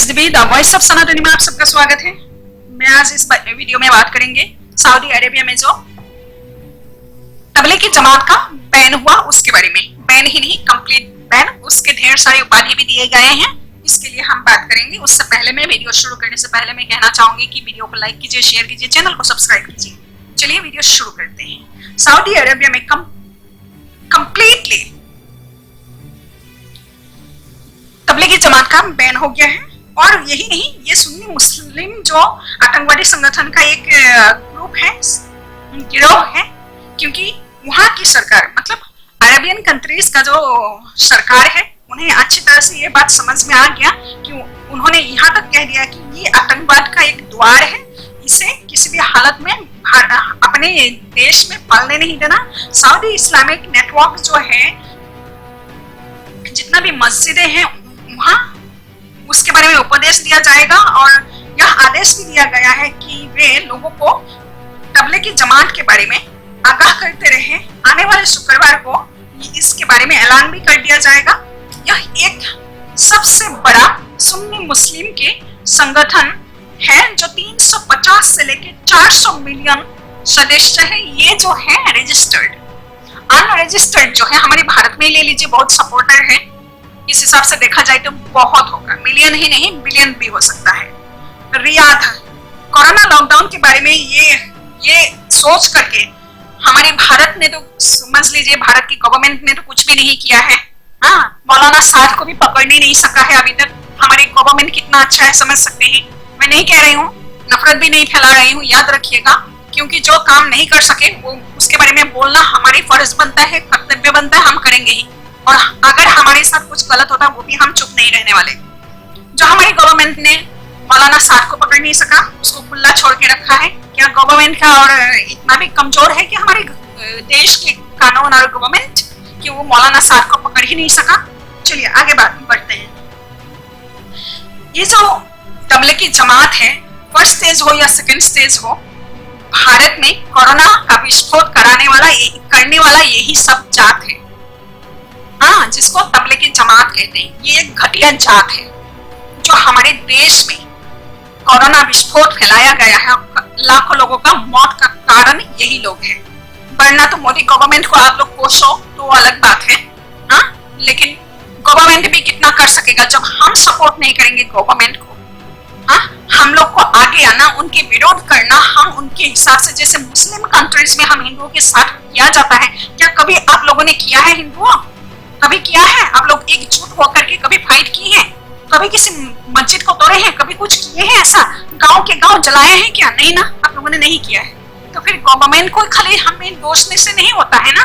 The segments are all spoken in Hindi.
एसडीबी द वॉइस ऑफ सनातनी में आप सबका स्वागत है। मैं आज इस वीडियो में बात करेंगे सऊदी अरेबिया में जो तबलीगी जमात का बैन हुआ उसके बारे में। बैन ही नहीं, कंप्लीट बैन, उसके ढेर सारे उपाधि भी दिए गए हैं, इसके लिए हम बात करेंगे। उससे पहले मैं वीडियो शुरू करने से पहले मैं कहना चाहूंगी कि वीडियो को लाइक कीजिए, शेयर कीजिए, चैनल को सब्सक्राइब कीजिए। चलिए वीडियो शुरू करते हैं। सऊदी अरेबिया में कंप्लीटली तबलीगी जमात का बैन हो गया है। और यही नहीं, ये सुन्नी मुस्लिम जो आतंकवादी संगठन का एक ग्रुप है, गिरोह है, क्योंकि वहां की सरकार मतलब अरेबियन कंट्रीज का जो सरकार है उन्हें अच्छी तरह से ये बात समझ में आ गया कि उन्होंने यहाँ तक कह दिया कि ये आतंकवाद का एक द्वार है, इसे किसी भी हालत में अपने देश में पलने नहीं देना। सऊदी इस्लामिक नेटवर्क जो है, जितना भी मस्जिदें हैं वहां, उसके बारे में उपदेश दिया जाएगा और यह आदेश भी दिया गया है कि वे लोगों को तबलीगी जमात के बारे में आगाह करते रहे। आने वाले शुक्रवार को इसके बारे में ऐलान भी कर दिया जाएगा। यह एक सबसे बड़ा सुन्नी मुस्लिम के संगठन है जो 350 से लेकर 400 मिलियन सदस्य है। ये जो है रजिस्टर्ड, अनरजिस्टर्ड जो है हमारे भारत में ले लीजिए, बहुत सपोर्टर है। इस हिसाब से देखा जाए तो बहुत होगा, मिलियन ही नहीं बिलियन भी हो सकता है। रियाद कोरोना लॉकडाउन के बारे में ये सोच करके हमारे भारत ने तो समझ लीजिए, भारत की गवर्नमेंट ने तो कुछ भी नहीं किया है। हाँ, मौलाना साद को भी पकड़ने नहीं सका है अभी तक। हमारी गवर्नमेंट कितना अच्छा है समझ सकते हैं। मैं नहीं कह रही हूँ, नफरत भी नहीं फैला रही हूँ, याद रखिएगा, क्योंकि जो काम नहीं कर सके वो उसके बारे में बोलना हमारी फर्ज बनता है, कर्तव्य बनता है, हम करेंगे ही। और अगर हमारे साथ कुछ गलत होता वो भी हम चुप नहीं रहने वाले। जो हमारी गवर्नमेंट ने मौलाना साद को पकड़ नहीं सका, उसको खुला छोड़ के रखा है, क्या गवर्नमेंट का और इतना भी कमजोर है कि हमारे देश के कानून और गवर्नमेंट कि वो मौलाना साद को पकड़ ही नहीं सका। चलिए आगे बात बढ़ते हैं। ये जो तबलीगी जमात है, फर्स्ट स्टेज हो या सेकंड स्टेज हो, भारत में कोरोना का विस्फोट करने वाला यही सब जात है। हाँ, जिसको तबलीगी जमात कहते हैं। ये एक घटिया जात है जो हमारे देश में कोरोना विस्फोट फैलाया गया है। लाखों लोगों का मौत का कारण यही लोग हैं। वरना तो मोदी गवर्नमेंट को आप लोग कोसो तो अलग बात है। हाँ, लेकिन गवर्नमेंट भी कितना कर सकेगा जब हम सपोर्ट नहीं करेंगे गवर्नमेंट को। हाँ, हम लोग को आगे आना, उनके विरोध करना, हम उनके हिसाब से, जैसे मुस्लिम कंट्रीज में हम हिंदुओं के साथ किया जाता है, क्या कभी आप लोगों ने किया है? हिंदुओं कभी किया है? आप लोग एकजुट होकर के कभी फाइट किए हैं? कभी किसी मस्जिद को तोड़े हैं? कभी कुछ किए हैं ऐसा? गांव के गांव जलाए हैं क्या? नहीं ना, आप लोगों ने नहीं किया है। तो फिर गवर्नमेंट को खाली हमें दोषने से नहीं होता है ना।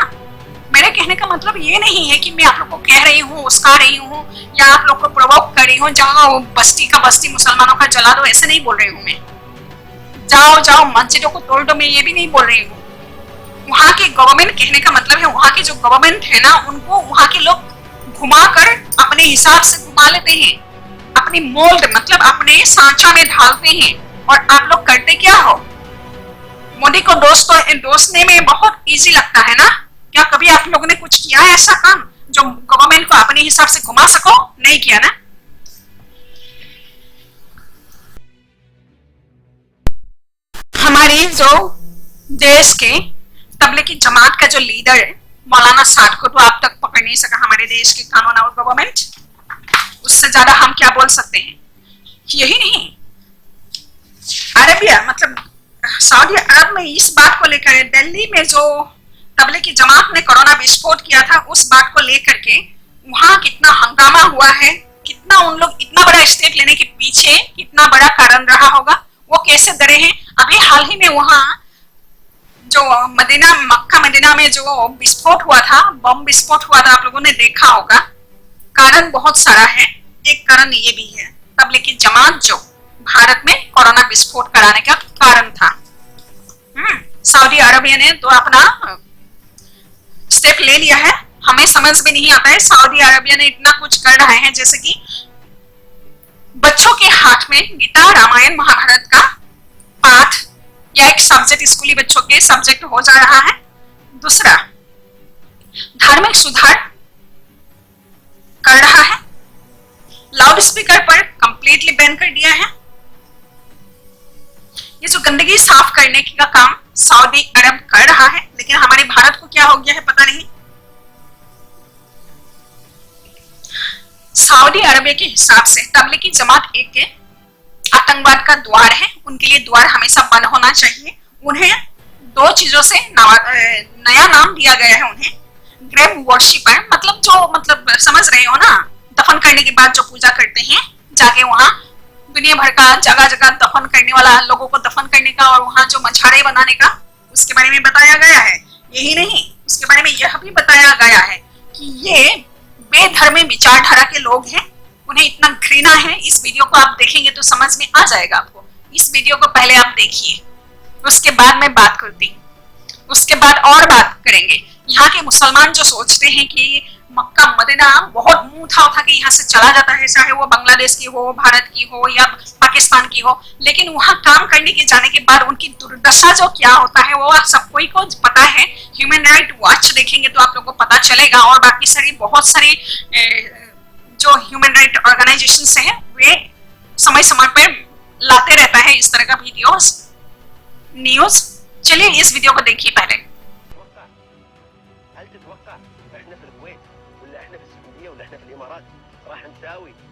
मेरे कहने का मतलब ये नहीं है कि मैं आप लोग को कह रही हूँ, उसका रही हूँ, या आप लोग को प्रोवोक कर रही हूँ, जाओ बस्ती का बस्ती मुसलमानों का जला दो, ऐसे नहीं बोल रही हूँ मैं। जाओ मस्जिदों को तोड़ दो, मैं ये भी नहीं बोल रही हूँ। वहां के गवर्नमेंट, कहने का मतलब है वहां की जो गवर्नमेंट है ना, उनको वहां के लोग घुमा कर अपने हिसाब से घुमा लेते हैं, अपनी मोल्ड मतलब अपने सांचा में ढालते हैं। और आप लोग करते क्या हो? मोदी को दोषने में बहुत इजी लगता है ना। क्या कभी आप लोगों ने कुछ किया है ऐसा काम जो गवर्नमेंट को अपने हिसाब से घुमा सको? नहीं किया ना। हमारे जो देश के तबलीगी जमात का जो लीडर है मौलाना साद को तो आप तक पकड़ नहीं सका हमारे देश के कानून और गवर्नमेंट। उससे ज्यादा हम क्या बोल सकते हैं? यही नहीं, अरबिया मतलब सऊदी अरब में इस बात को लेकर, दिल्ली में जो तबलीगी जमात ने कोरोना विस्फोट किया था उस बात को लेकर के वहां कितना हंगामा हुआ है, कितना उन लोग इतना बड़ा स्टेप लेने के पीछे कितना बड़ा कारण रहा होगा, वो कैसे डरे हैं। अभी हाल ही में वहां जो मक्का मदीना में जो विस्फोट हुआ था, बम विस्फोट हुआ था, आप लोगों ने देखा होगा। कारण बहुत सारा है, एक कारण ये भी है तबलीगी जमात जो भारत में कोरोना विस्फोट कराने का कारण था। सऊदी अरबिया ने तो अपना स्टेप ले लिया है। हमें समझ में नहीं आता है सऊदी अरबिया ने इतना कुछ कर रहा है, जैसे कि बच्चों के हाथ में गीता रामायण महाभारत का पाठ या एक सब्जेक्ट स्कूली बच्चों के सब्जेक्ट हो जा रहा है। दूसरा, धार्मिक सुधार कर रहा है। लाउड स्पीकर पर कंप्लीटली बैन कर दिया है। ये जो गंदगी साफ करने का काम सऊदी अरब कर रहा है, लेकिन हमारे भारत को क्या हो गया है पता नहीं। सऊदी अरबिया के हिसाब से तबलीगी जमात एक आतंकवाद का द्वार है, उनके लिए द्वार हमेशा बंद होना चाहिए। उन्हें दो चीजों से नया नाम दिया गया है उन्हें, ग्रेव वर्शिपर, मतलब समझ रहे हो ना, दफन करने के बाद जो पूजा करते हैं जाके वहां दुनिया भर का जगह जगह दफन करने वाला, लोगों को दफन करने का और वहां जो मछाड़े बनाने का, उसके बारे में बताया गया है। यही नहीं, उसके बारे में यह भी बताया गया है कि ये बेधर्मी विचारधारा के लोग हैं, उन्हें इतना घृणा है। इस वीडियो को आप देखेंगे तो समझ में आ जाएगा आपको। इस वीडियो को पहले आप देखिए, उसके बाद मैं बात करती, उसके बाद और बात करेंगे। यहाँ के मुसलमान जो सोचते हैं कि मक्का मदीना बहुत मुंह उठा के यहाँ से चला जाता है, चाहे वो बांग्लादेश की हो, भारत की हो या पाकिस्तान की हो, लेकिन वहां काम करने के जाने के बाद उनकी दुर्दशा जो क्या होता है वो सब कोई को पता है। ह्यूमन राइट वॉच देखेंगे तो आप लोगों को पता चलेगा, और बाकी सारी बहुत सारी जो ह्यूमन राइट ऑर्गेनाइजेशन हैं वे समय समय पर लाते रहता है इस तरह का वीडियोस न्यूज। चलिए इस वीडियो को देखिए पहले।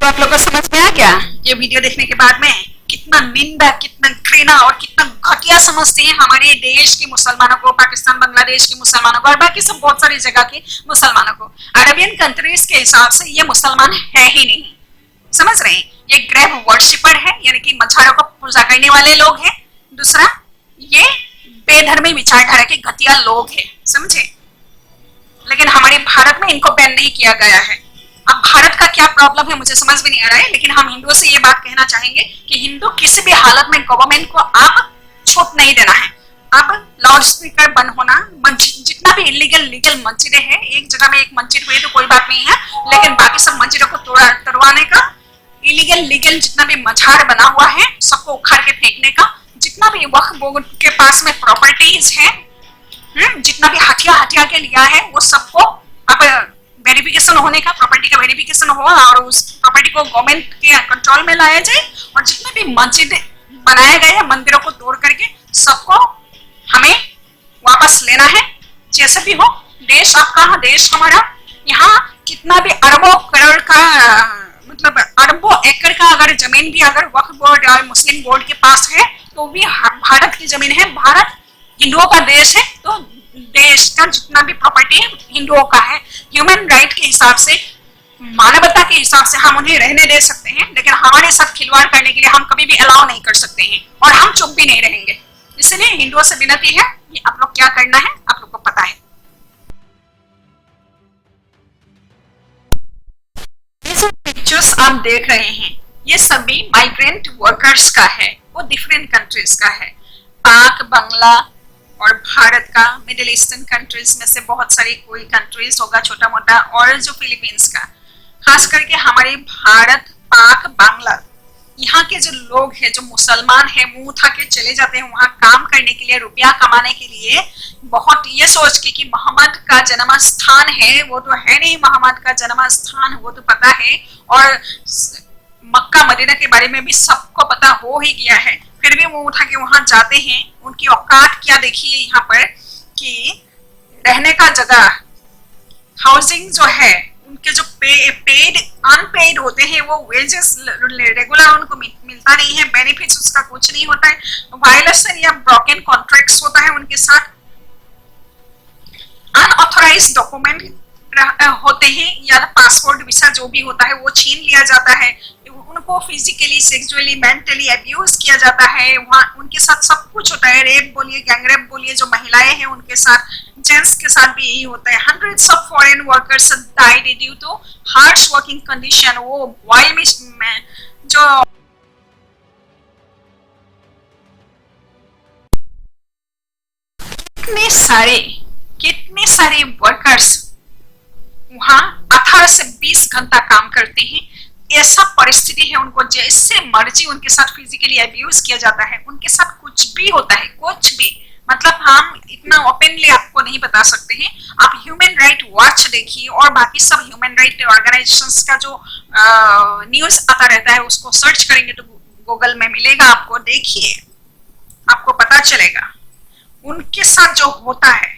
तो आप लोगों को समझ में आ गया ये वीडियो देखने के बाद में कितना निंदा, कितना घृणा और कितना घटिया समझते हैं हमारे देश के मुसलमानों को, पाकिस्तान बांग्लादेश के मुसलमानों को और बाकी सब बहुत सारी जगह के मुसलमानों को। अरबियन कंट्रीज के हिसाब से ये मुसलमान है ही नहीं, समझ रहे हैं? ये ग्रेव वर्शिपर है, यानी कि मछाड़ों को पूजा करने वाले लोग हैं। दूसरा, ये बेधर्मी विचारधारा के घटिया लोग हैं, समझे? लेकिन हमारे भारत में इनको बैन नहीं किया गया है। अब भारत का क्या प्रॉब्लम है मुझे समझ में नहीं आ रहा है, लेकिन हम हिंदुओं से ये बात कहना चाहेंगे कि हिंदू किसी भी हालत में गवर्नमेंट को आप छूट नहीं देना है। अब लाउड स्पीकर बंद होना, जितना भी इलीगल लीगल मस्जिदें हैं, एक जगह में एक मस्जिद हुई तो कोई बात नहीं है, लेकिन बाकी सब मस्जिदों को तोड़वाने का, इलीगल लीगल जितना भी मझाड़ बना हुआ है सबको उखाड़ के फेंकने का, जितना भी वक्फ बोर्ड के पास में प्रॉपर्टीज है, जितना भी हथिया के लिया है वो सबको अब वेरिफिकेशन होने का, प्रॉपर्टी का वेरिफिकेशन हो और उस प्रॉपर्टी को गवर्नमेंट के कंट्रोल में लाया जाए, और जितने भी मस्जिद बनाए गए हैं मंदिरों को तोड़ करके सबको हमें वापस लेना है। जैसे भी हो, देश आपका, देश हमारा। यहाँ कितना भी अरबों करोड़ का, मतलब अरबों एकड़ का अगर जमीन भी अगर वक्फ बोर्ड और मुस्लिम बोर्ड के पास है तो भी भारत की जमीन है। भारत हिंदुओं का देश है, तो देश का जितना भी प्रॉपर्टी है हिंदुओं का है। ह्यूमन राइट के हिसाब से, मानवता के हिसाब से हम उन्हें रहने दे सकते हैं, लेकिन हमारे साथ खिलवाड़ करने के लिए हम कभी भी अलाउ नहीं कर सकते हैं, और हम चुप भी नहीं रहेंगे। इसलिए हिंदुओं से विनती है, ये आप लोग क्या करना है आप लोग को पता है। ये जो पिक्चर्स आप देख रहे हैं ये सभी माइग्रेंट वर्कर्स का है, वो डिफरेंट कंट्रीज का है। पाक, बांग्ला और भारत का, मिडिल ईस्टर्न कंट्रीज में से बहुत सारी कोई कंट्रीज होगा छोटा मोटा, और जो फिलीपींस का, खास करके हमारे भारत, पाक, बांग्ला, यहाँ के जो लोग हैं, जो मुसलमान हैं, मुंह उठा के चले जाते हैं वहां काम करने के लिए, रुपया कमाने के लिए, बहुत ये सोच के कि मोहम्मद का जन्म स्थान है, वो तो है नहीं मोहम्मद का जन्म स्थान, वो तो पता है, और मक्का मदीना के बारे में भी सबको पता हो ही गया है, फिर भी वो उठा के वहां जाते हैं। उनकी औकात क्या देखिए यहाँ पर कि रहने का जगह, हाउसिंग जो है, उनके जो पेड अनपेड होते हैं, वो वेजेस रेगुलर उनको मिलता नहीं है, बेनिफिट्स उसका कुछ नहीं होता है, वायलेशन या ब्रोकन कॉन्ट्रैक्ट्स होता है उनके साथ, अनऑथराइज्ड डॉक्यूमेंट होते हैं या पासपोर्ट वीसा जो भी होता है वो छीन लिया जाता है, उनको फिजिकली सेक्सुअली मेंटली अब्यूज किया जाता है, वहाँ उनके साथ सब कुछ होता है, रेप बोलिए गैंगरेप बोलिए, जो महिलाएं हैं उनके साथ, जेंट्स के साथ भी यही होता है। Hundreds of foreign workers died due too harsh working condition. वो वाइल में जो कितने सारे वर्कर्स वहां 18 से 20 घंटा काम करते हैं, ऐसा परिस्थिति है, उनको जैसे मर्जी उनके साथ फिजिकली अब्यूज किया जाता है, उनके साथ कुछ भी होता है, कुछ भी, मतलब हम इतना ओपनली आपको नहीं बता सकते हैं। आप ह्यूमन राइट वॉच देखिए और बाकी सब ह्यूमन राइट ऑर्गेनाइजेशंस का जो न्यूज आता रहता है उसको सर्च करेंगे तो गूगल में मिलेगा आपको, देखिए आपको पता चलेगा उनके साथ जो होता है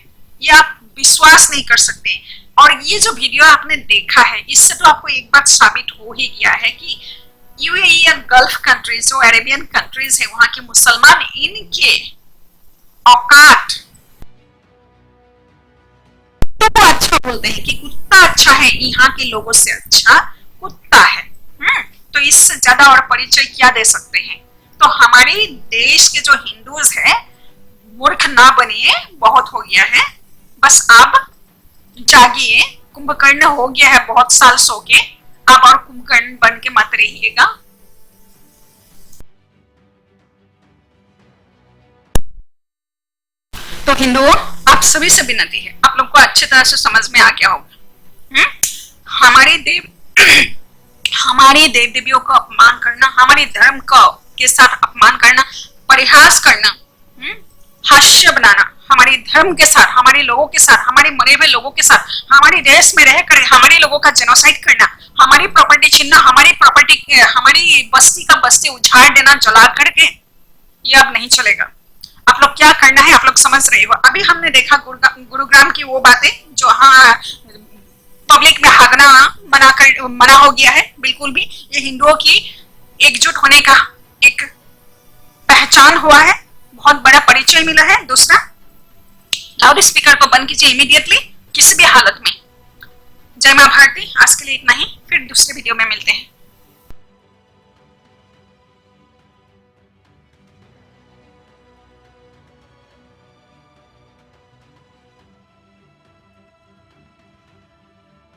ये आप विश्वास नहीं कर सकते। और ये जो वीडियो आपने देखा है इससे तो आपको एक बात साबित हो ही गया है कि यूएई या गल्फ कंट्रीज जो अरेबियन कंट्रीज है वहां के मुसलमान इनके औकात तो अच्छा बोलते हैं कि कुत्ता अच्छा है, यहाँ के लोगों से अच्छा कुत्ता है। तो इससे ज्यादा और परिचय क्या दे सकते हैं। तो हमारे देश के जो हिंदूज है मूर्ख ना बनिए, बहुत हो गया है, बस आप जागिए, कुंभकर्ण हो गया है बहुत साल सो के, आप और कुंभकर्ण बन के मत रहिएगा। तो हिंदुओं आप सभी से विनती है, आप लोग को अच्छी तरह से समझ में आ गया होगा, हमारे देव देवियों का अपमान करना, हमारे धर्म का के साथ अपमान करना, परिहास करना, हास्य बनाना, हमारे धर्म के साथ, हमारे लोगों के साथ, हमारे मरे हुए लोगों के साथ, हमारे देश में रहकर हमारे लोगों का जेनोसाइड करना, हमारी प्रॉपर्टी छीनना, हमारी बस्ती का बस्ती उछाड़ देना जला करके, ये अब नहीं चलेगा। आप लोग क्या करना है आप लोग समझ रहे हो। अभी हमने देखा गुरुग्राम की वो बातें जो हाँ पब्लिक में हागना मना हो गया है, बिल्कुल भी ये हिंदुओं की एकजुट होने का एक पहचान हुआ है, बहुत बड़ा परिचय मिला है। दूसरा, लाउड स्पीकर को बंद कीजिए इमीडिएटली किसी भी हालत में। जय मां भारती। आज के लिए इतना ही, फिर दूसरे वीडियो में मिलते हैं।